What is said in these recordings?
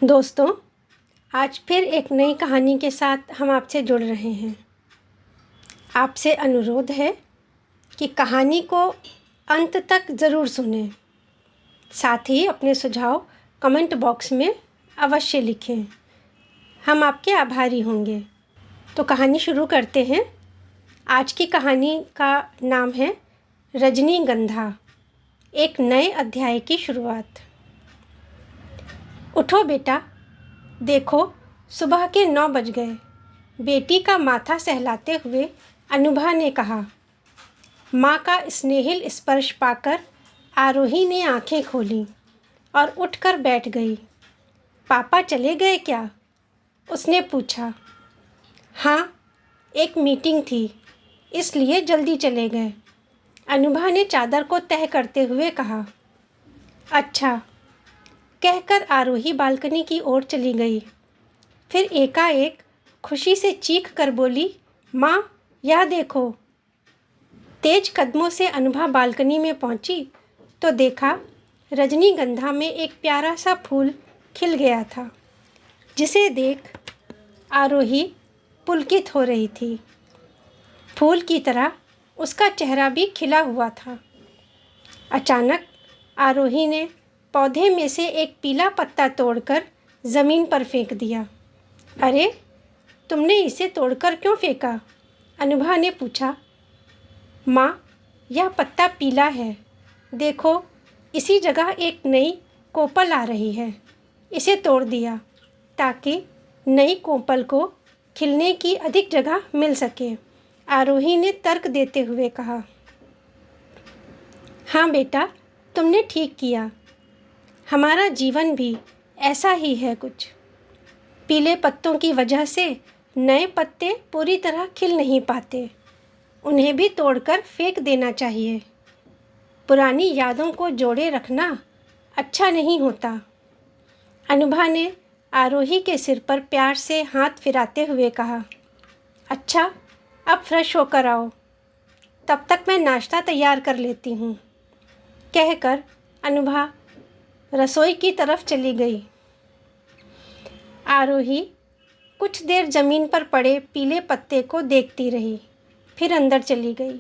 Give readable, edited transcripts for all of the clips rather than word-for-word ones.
दोस्तों, आज फिर एक नई कहानी के साथ हम आपसे जुड़ रहे हैं। आपसे अनुरोध है कि कहानी को अंत तक ज़रूर सुनें। साथ ही अपने सुझाव कमेंट बॉक्स में अवश्य लिखें। हम आपके आभारी होंगे। तो कहानी शुरू करते हैं। आज की कहानी का नाम है रजनीगंधा, एक नए अध्याय की शुरुआत। उठो बेटा, देखो सुबह के 9 बज गए। बेटी का माथा सहलाते हुए अनुभा ने कहा। माँ का स्नेहिल स्पर्श पाकर आरोही ने आंखें खोलीं और उठकर बैठ गई। पापा चले गए क्या? उसने पूछा। हाँ, एक मीटिंग थी, इसलिए जल्दी चले गए। अनुभा ने चादर को तह करते हुए कहा। अच्छा, कहकर आरोही बालकनी की ओर चली गई। फिर एकाएक खुशी से चीख कर बोली, माँ, यह देखो। तेज कदमों से अनुभा बालकनी में पहुंची तो देखा रजनीगंधा में एक प्यारा सा फूल खिल गया था, जिसे देख आरोही पुलकित हो रही थी। फूल की तरह उसका चेहरा भी खिला हुआ था। अचानक आरोही ने पौधे में से एक पीला पत्ता तोड़कर ज़मीन पर फेंक दिया। अरे, तुमने इसे तोड़कर क्यों फेंका? अनुभा ने पूछा। माँ, यह पत्ता पीला है। देखो, इसी जगह एक नई कोपल आ रही है। इसे तोड़ दिया ताकि नई कोपल को खिलने की अधिक जगह मिल सके, आरोही ने तर्क देते हुए कहा। हाँ बेटा, तुमने ठीक किया। हमारा जीवन भी ऐसा ही है कुछ। पीले पत्तों की वजह से नए पत्ते पूरी तरह खिल नहीं पाते। उन्हें भी तोड़कर फेंक देना चाहिए। पुरानी यादों को जोड़े रखना अच्छा नहीं होता। अनुभा ने आरोही के सिर पर प्यार से हाथ फिराते हुए कहा। अच्छा, अब फ्रेश होकर आओ। तब तक मैं नाश्ता तैयार कर लेती हूँ, कहकर अनुभा रसोई की तरफ चली गई। आरोही कुछ देर ज़मीन पर पड़े पीले पत्ते को देखती रही, फिर अंदर चली गई।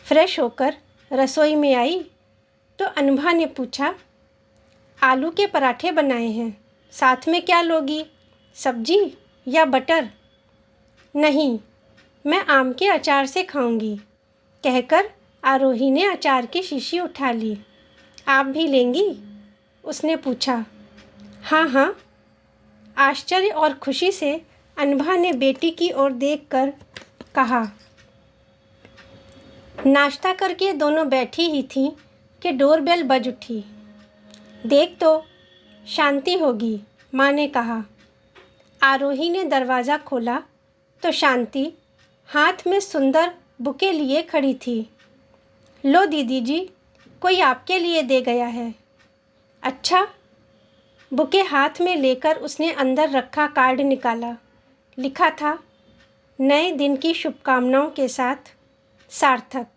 फ्रेश होकर रसोई में आई तो अनुभा ने पूछा, आलू के पराठे बनाए हैं, साथ में क्या लोगी? सब्जी या बटर? नहीं, मैं आम के अचार से खाऊंगी, कहकर आरोही ने अचार की शीशी उठा ली। आप भी लेंगी? उसने पूछा। हाँ हाँ, आश्चर्य और खुशी से अनुभा ने बेटी की ओर देखकर कहा। नाश्ता करके दोनों बैठी ही थीं कि डोरबेल बज उठी। देख तो, शांति होगी, माँ ने कहा। आरोही ने दरवाज़ा खोला तो शांति हाथ में सुंदर बुके लिए खड़ी थी। लो दीदी जी, कोई आपके लिए दे गया है। अच्छा, बुके हाथ में लेकर उसने अंदर रखा कार्ड निकाला। लिखा था, नए दिन की शुभकामनाओं के साथ सार्थक।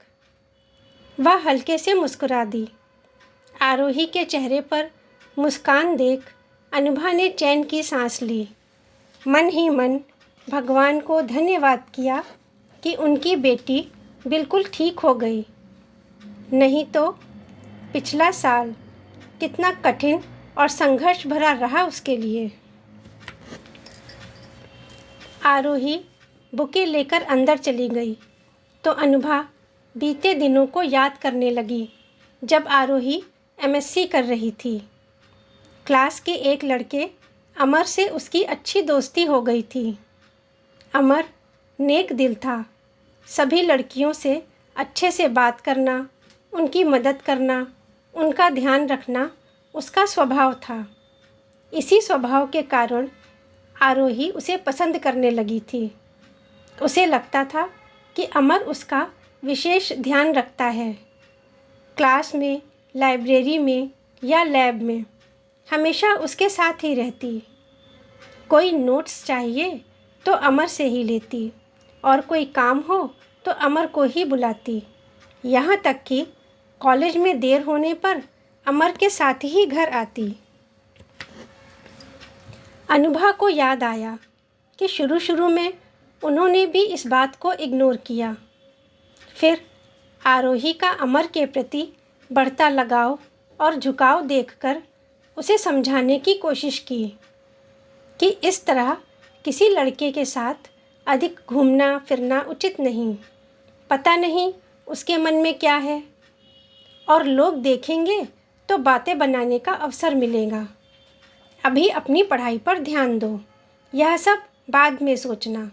वह हल्के से मुस्कुरा दी। आरोही के चेहरे पर मुस्कान देख अनुभा ने चैन की सांस ली। मन ही मन भगवान को धन्यवाद किया कि उनकी बेटी बिल्कुल ठीक हो गई। नहीं तो पिछला साल कितना कठिन और संघर्ष भरा रहा उसके लिए। आरोही बुके लेकर अंदर चली गई तो अनुभा बीते दिनों को याद करने लगी, जब आरोही एमएससी कर रही थी। क्लास के एक लड़के अमर से उसकी अच्छी दोस्ती हो गई थी। अमर नेक दिल था। सभी लड़कियों से अच्छे से बात करना, उनकी मदद करना, उनका ध्यान रखना उसका स्वभाव था। इसी स्वभाव के कारण आरोही उसे पसंद करने लगी थी। उसे लगता था कि अमर उसका विशेष ध्यान रखता है। क्लास में, लाइब्रेरी में या लैब में हमेशा उसके साथ ही रहती। कोई नोट्स चाहिए तो अमर से ही लेती और कोई काम हो तो अमर को ही बुलाती। यहाँ तक कि कॉलेज में देर होने पर अमर के साथ ही घर आती। अनुभा को याद आया कि शुरू शुरू में उन्होंने भी इस बात को इग्नोर किया। फिर आरोही का अमर के प्रति बढ़ता लगाव और झुकाव देखकर उसे समझाने की कोशिश की कि इस तरह किसी लड़के के साथ अधिक घूमना फिरना उचित नहीं। पता नहीं उसके मन में क्या है, और लोग देखेंगे तो बातें बनाने का अवसर मिलेगा। अभी अपनी पढ़ाई पर ध्यान दो, यह सब बाद में सोचना।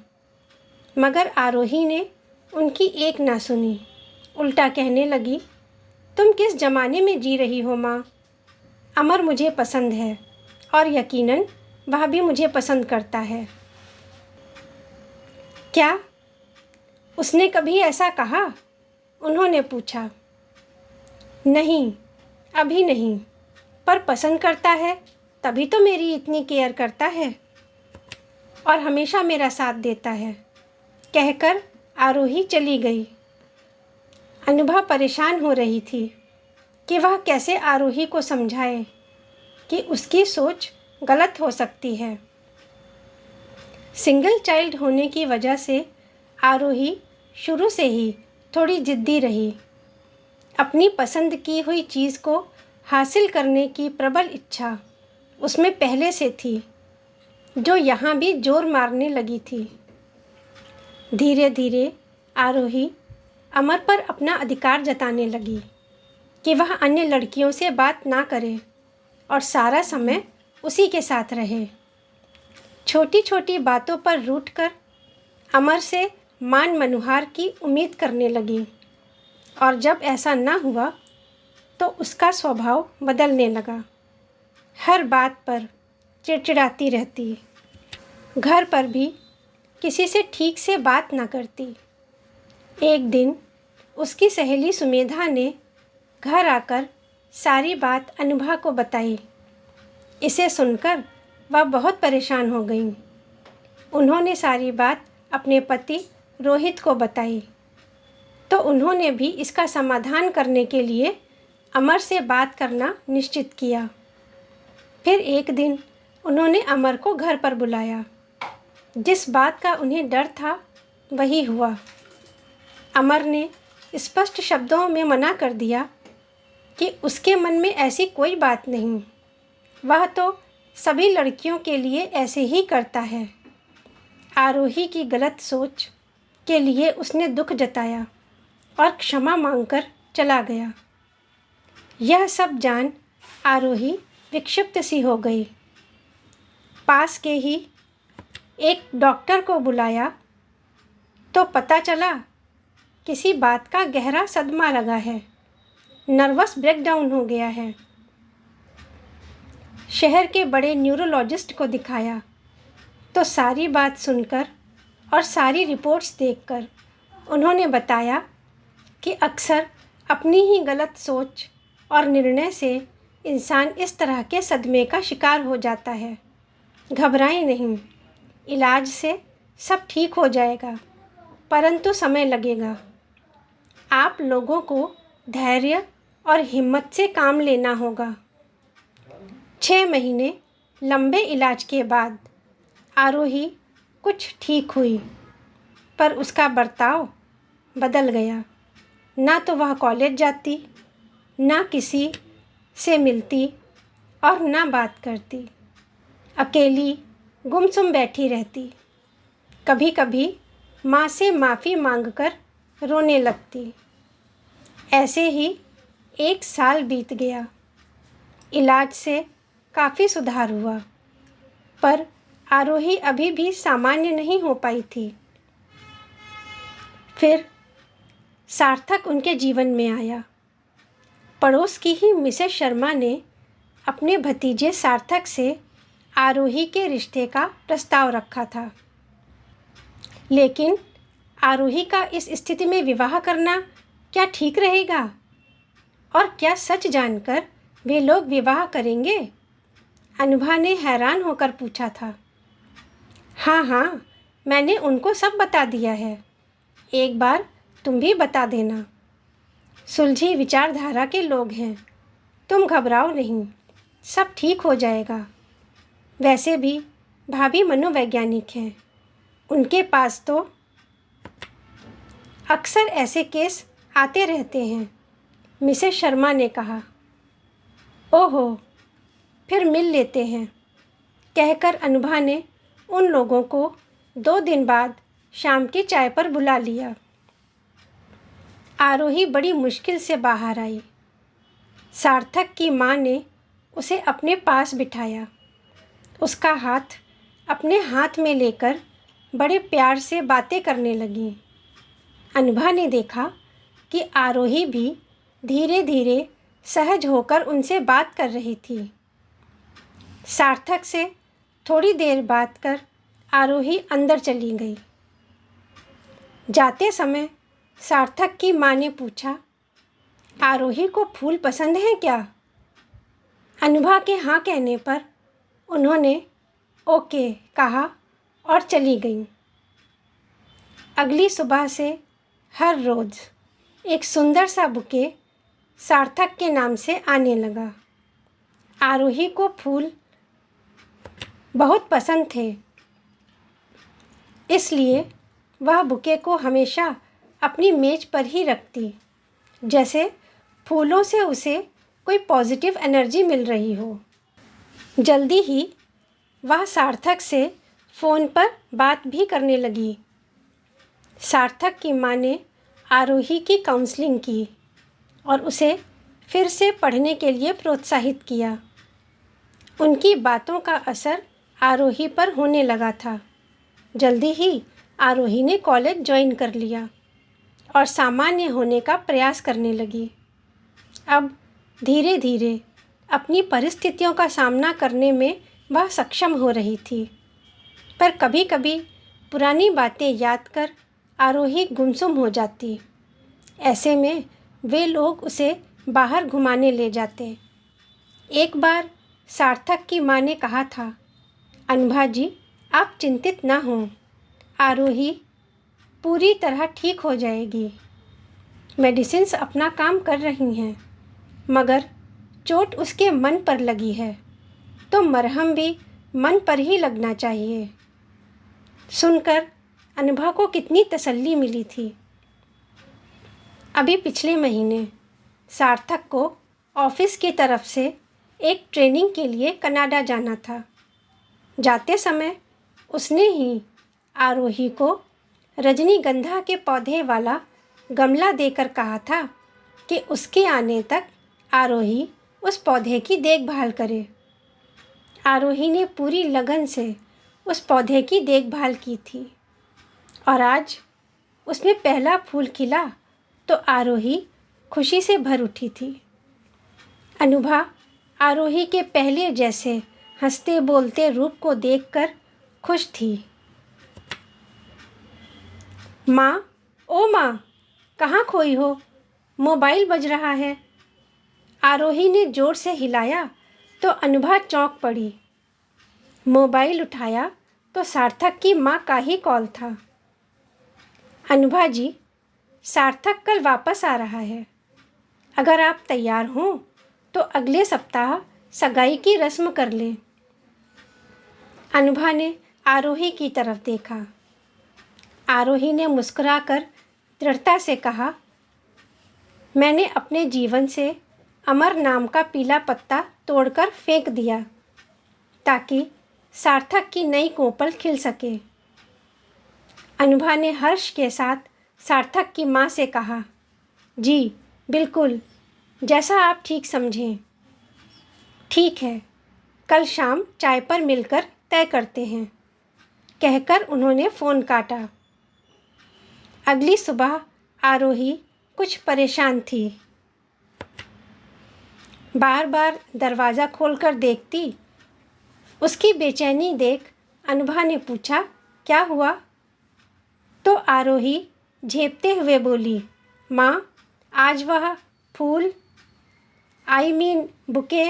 मगर आरोही ने उनकी एक ना सुनी, उल्टा कहने लगी, तुम किस ज़माने में जी रही हो माँ? अमर मुझे पसंद है और यकीनन वह भी मुझे पसंद करता है। क्या उसने कभी ऐसा कहा? उन्होंने पूछा। नहीं, अभी नहीं, पर पसंद करता है तभी तो मेरी इतनी केयर करता है और हमेशा मेरा साथ देता है, कहकर आरोही चली गई। अनुभा परेशान हो रही थी कि वह कैसे आरोही को समझाए कि उसकी सोच गलत हो सकती है। सिंगल चाइल्ड होने की वजह से आरोही शुरू से ही थोड़ी ज़िद्दी रही। अपनी पसंद की हुई चीज़ को हासिल करने की प्रबल इच्छा उसमें पहले से थी, जो यहाँ भी जोर मारने लगी थी। धीरे धीरे आरोही अमर पर अपना अधिकार जताने लगी कि वह अन्य लड़कियों से बात ना करे और सारा समय उसी के साथ रहे। छोटी छोटी बातों पर रूठकर अमर से मान मनुहार की उम्मीद करने लगी, और जब ऐसा ना हुआ तो उसका स्वभाव बदलने लगा। हर बात पर चिड़चिड़ाती रहती, घर पर भी किसी से ठीक से बात ना करती। एक दिन उसकी सहेली सुमेधा ने घर आकर सारी बात अनुभा को बताई। इसे सुनकर वह बहुत परेशान हो गई। उन्होंने सारी बात अपने पति रोहित को बताई, तो उन्होंने भी इसका समाधान करने के लिए अमर से बात करना निश्चित किया। फिर एक दिन उन्होंने अमर को घर पर बुलाया। जिस बात का उन्हें डर था वही हुआ। अमर ने स्पष्ट शब्दों में मना कर दिया कि उसके मन में ऐसी कोई बात नहीं, वह तो सभी लड़कियों के लिए ऐसे ही करता है। आरोही की गलत सोच के लिए उसने दुख जताया और क्षमा मांगकर चला गया। यह सब जान आरोही विक्षिप्त सी हो गई। पास के ही एक डॉक्टर को बुलाया तो पता चला किसी बात का गहरा सदमा लगा है, नर्वस ब्रेकडाउन हो गया है। शहर के बड़े न्यूरोलॉजिस्ट को दिखाया तो सारी बात सुनकर और सारी रिपोर्ट्स देखकर उन्होंने बताया कि अक्सर अपनी ही गलत सोच और निर्णय से इंसान इस तरह के सदमे का शिकार हो जाता है। घबराएं नहीं, इलाज से सब ठीक हो जाएगा, परंतु समय लगेगा। आप लोगों को धैर्य और हिम्मत से काम लेना होगा। 6 महीने लंबे इलाज के बाद आरोही कुछ ठीक हुई, पर उसका बर्ताव बदल गया। ना तो वह कॉलेज जाती, ना किसी से मिलती और ना बात करती। अकेली गुमसुम बैठी रहती। कभी कभी माँ से माफ़ी मांगकर रोने लगती। ऐसे ही 1 साल बीत गया। इलाज से काफ़ी सुधार हुआ, पर आरोही अभी भी सामान्य नहीं हो पाई थी। फिर सार्थक उनके जीवन में आया। पड़ोस की ही मिसेस शर्मा ने अपने भतीजे सार्थक से आरोही के रिश्ते का प्रस्ताव रखा था, लेकिन आरोही का इस स्थिति में विवाह करना क्या ठीक रहेगा? और क्या सच जानकर वे लोग विवाह करेंगे? अनुभा ने हैरान होकर पूछा था। हाँ हाँ, मैंने उनको सब बता दिया है। एक बार तुम भी बता देना। सुलझी विचारधारा के लोग हैं, तुम घबराओ नहीं, सब ठीक हो जाएगा। वैसे भी भाभी मनोवैज्ञानिक हैं, उनके पास तो अक्सर ऐसे केस आते रहते हैं, मिसेस शर्मा ने कहा। ओहो, फिर मिल लेते हैं, कहकर अनुभा ने उन लोगों को 2 दिन बाद शाम की चाय पर बुला लिया। आरोही बड़ी मुश्किल से बाहर आई। सार्थक की माँ ने उसे अपने पास बिठाया। उसका हाथ अपने हाथ में लेकर बड़े प्यार से बातें करने लगी। अनुभा ने देखा कि आरोही भी धीरे धीरे सहज होकर उनसे बात कर रही थी। सार्थक से थोड़ी देर बात कर आरोही अंदर चली गई। जाते समय सार्थक की माँ ने पूछा, आरोही को फूल पसंद हैं क्या? अनुभा के हाँ कहने पर उन्होंने ओके कहा और चली गईं। अगली सुबह से हर रोज़ एक सुंदर सा बुके सार्थक के नाम से आने लगा। आरोही को फूल बहुत पसंद थे, इसलिए वह बुके को हमेशा अपनी मेज पर ही रखती, जैसे फूलों से उसे कोई पॉजिटिव एनर्जी मिल रही हो। जल्दी ही वह सार्थक से फ़ोन पर बात भी करने लगी। सार्थक की माँ ने आरोही की काउंसलिंग की और उसे फिर से पढ़ने के लिए प्रोत्साहित किया। उनकी बातों का असर आरोही पर होने लगा था। जल्दी ही आरोही ने कॉलेज ज्वाइन कर लिया और सामान्य होने का प्रयास करने लगी। अब धीरे धीरे अपनी परिस्थितियों का सामना करने में वह सक्षम हो रही थी, पर कभी कभी पुरानी बातें याद कर आरोही गुमसुम हो जाती। ऐसे में वे लोग उसे बाहर घुमाने ले जाते। एक बार सार्थक की माँ ने कहा था, अनुभा जी, आप चिंतित ना हों, आरोही पूरी तरह ठीक हो जाएगी। मेडिसिन्स अपना काम कर रही हैं, मगर चोट उसके मन पर लगी है, तो मरहम भी मन पर ही लगना चाहिए। सुनकर अनुभा को कितनी तसल्ली मिली थी। अभी पिछले महीने सार्थक को ऑफिस की तरफ से एक ट्रेनिंग के लिए कनाडा जाना था। जाते समय उसने ही आरोही को रजनीगंधा के पौधे वाला गमला देकर कहा था कि उसके आने तक आरोही उस पौधे की देखभाल करे। आरोही ने पूरी लगन से उस पौधे की देखभाल की थी और आज उसमें पहला फूल खिला तो आरोही खुशी से भर उठी थी। अनुभा आरोही के पहले जैसे हंसते बोलते रूप को देखकर खुश थी। माँ, ओ माँ, कहाँ खोई हो? मोबाइल बज रहा है। आरोही ने ज़ोर से हिलाया तो अनुभा चौंक पड़ी। मोबाइल उठाया तो सार्थक की माँ का ही कॉल था। अनुभा जी, सार्थक कल वापस आ रहा है। अगर आप तैयार हों तो अगले सप्ताह सगाई की रस्म कर लें। अनुभा ने आरोही की तरफ देखा। आरोही ने मुस्कुराकर दृढ़ता से कहा, मैंने अपने जीवन से अमर नाम का पीला पत्ता तोड़कर फेंक दिया ताकि सार्थक की नई कोपल खिल सके। अनुभा ने हर्ष के साथ सार्थक की माँ से कहा, जी बिल्कुल, जैसा आप ठीक समझें। ठीक है, कल शाम चाय पर मिलकर तय करते हैं, कहकर उन्होंने फ़ोन काटा। अगली सुबह आरोही कुछ परेशान थी। बार बार दरवाज़ा खोलकर देखती। उसकी बेचैनी देख अनुभा ने पूछा, क्या हुआ? तो आरोही झेपते हुए बोली, माँ, आज वह फूल बुके।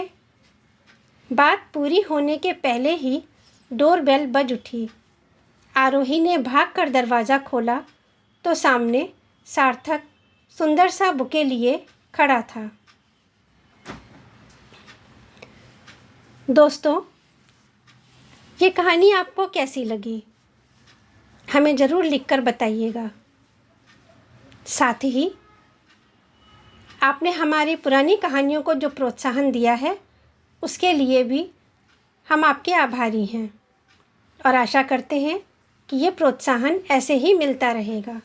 बात पूरी होने के पहले ही डोरबेल बज उठी। आरोही ने भागकर दरवाज़ा खोला तो सामने सार्थक सुंदर सा बुके लिए खड़ा था। दोस्तों, ये कहानी आपको कैसी लगी हमें ज़रूर लिखकर बताइएगा। साथ ही आपने हमारी पुरानी कहानियों को जो प्रोत्साहन दिया है उसके लिए भी हम आपके आभारी हैं और आशा करते हैं कि ये प्रोत्साहन ऐसे ही मिलता रहेगा।